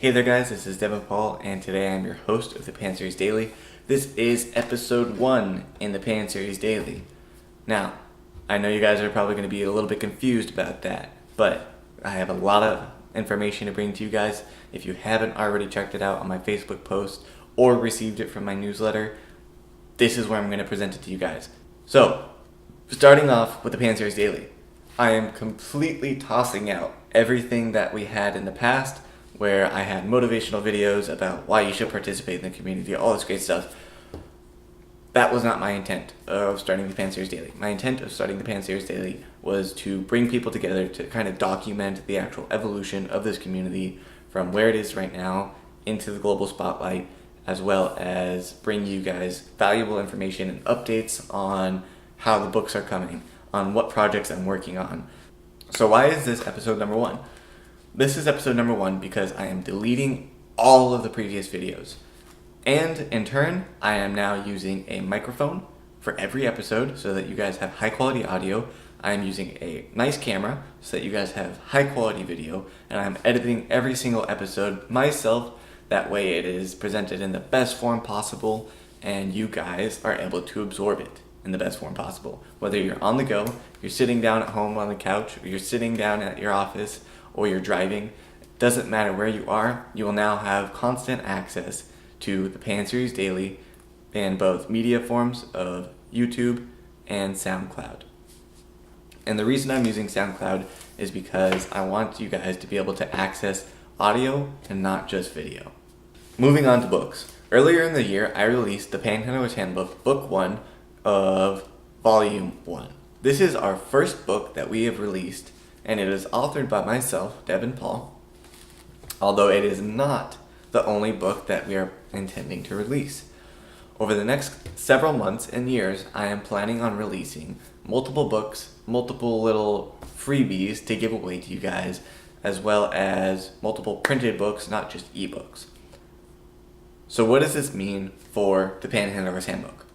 Hey there guys, this is Devin Paul, and today I'm your host of the Pan Series Daily. This is episode 1 in the Pan Series Daily. Now, I know you guys are probably going to be a little bit confused about that, but I have a lot of information to bring to you guys. If you haven't already checked it out on my Facebook post or received it from my newsletter, this is where I'm going to present it to you guys. So, starting off with the Pan Series Daily, I am completely tossing out everything that we had in the past where I had motivational videos about why you should participate in the community, all this great stuff. That was not my intent of starting the Pan Series Daily. My intent of starting the Pan Series Daily was to bring people together to kind of document the actual evolution of this community from where it is right now into the global spotlight, as well as bring you guys valuable information and updates on how the books are coming, on what projects I'm working on. So why is this episode number 1? This is episode number 1 because I am deleting all of the previous videos. And in turn, I am now using a microphone for every episode so that you guys have high quality audio. I am using a nice camera so that you guys have high quality video. And I'm editing every single episode myself. That way it is presented in the best form possible and you guys are able to absorb it in the best form possible. Whether you're on the go, you're sitting down at home on the couch, or you're sitting down at your office, or you're driving, doesn't matter where you are, you will now have constant access to the Pan Series Daily in both media forms of YouTube and SoundCloud. And the reason I'm using SoundCloud is because I want you guys to be able to access audio and not just video. Moving on to books. Earlier in the year, I released the Panhandler's Handbook, Book 1 of Volume 1. This is our first book that we have released, and it is authored by myself, Devin Paul, although it is not the only book that we are intending to release. Over the next several months and years, I am planning on releasing multiple books, multiple little freebies to give away to you guys, as well as multiple printed books, not just ebooks. So what does this mean for the Panhandler's Handbook?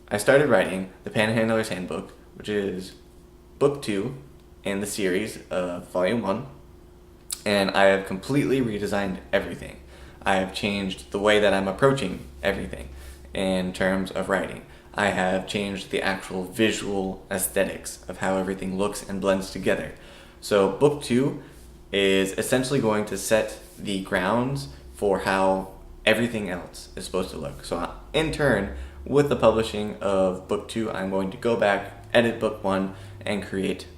I started writing the Panhandler's Handbook, which is book 2 in the series of Volume 1, and I have completely redesigned everything. I have changed the way that I'm approaching everything in terms of writing. I have changed the actual visual aesthetics of how everything looks and blends together. So book 2 is essentially going to set the grounds for how everything else is supposed to look. So in turn, with the publishing of book 2, I'm going to go back, edit book 1, and create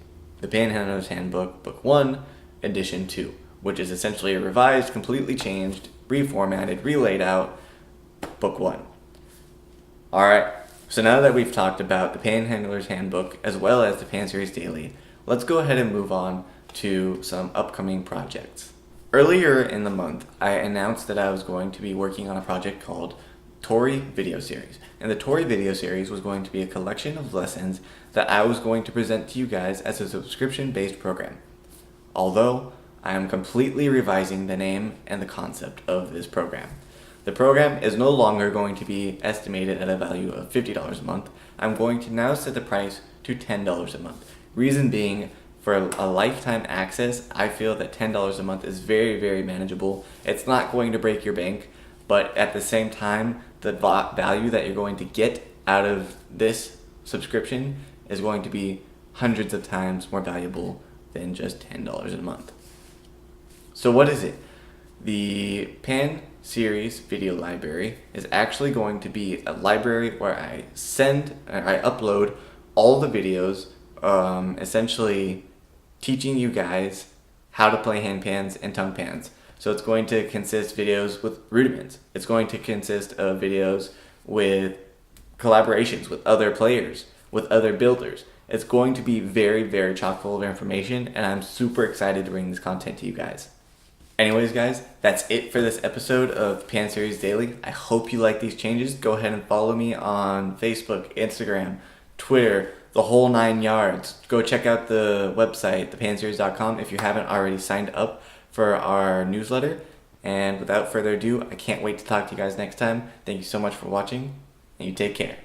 the Panhandler's Handbook, Book 1, Edition 2, which is essentially a revised, completely changed, reformatted, relaid out Book 1. Alright, so now that we've talked about the Panhandler's Handbook as well as the Pan Series Daily, let's go ahead and move on to some upcoming projects. Earlier in the month, I announced that I was going to be working on a project called Tori Video Series. And the Tori Video Series was going to be a collection of lessons that I was going to present to you guys as a subscription-based program. Although, I am completely revising the name and the concept of this program. The program is no longer going to be estimated at a value of $50 a month. I'm going to now set the price to $10 a month. Reason being, for a lifetime access, I feel that $10 a month is very, very manageable. It's not going to break your bank, but at the same time, the value that you're going to get out of this subscription is going to be hundreds of times more valuable than just $10 a month. So what is it? The Pan Series Video Library is actually going to be a library where I upload all the videos, essentially teaching you guys how to play hand pans and tongue pans. So it's going to consist videos with rudiments. It's going to consist of videos with collaborations with other players, with other builders. It's going to be very, very chock full of information, and I'm super excited to bring this content to you guys. Anyways, guys, that's it for this episode of Pan Series Daily. I hope you like these changes. Go ahead and follow me on Facebook, Instagram, Twitter, the whole 9 yards. Go check out the website, thepanseries.com, if you haven't already signed up for our newsletter. And without further ado, I can't wait to talk to you guys next time. Thank you so much for watching, and you take care.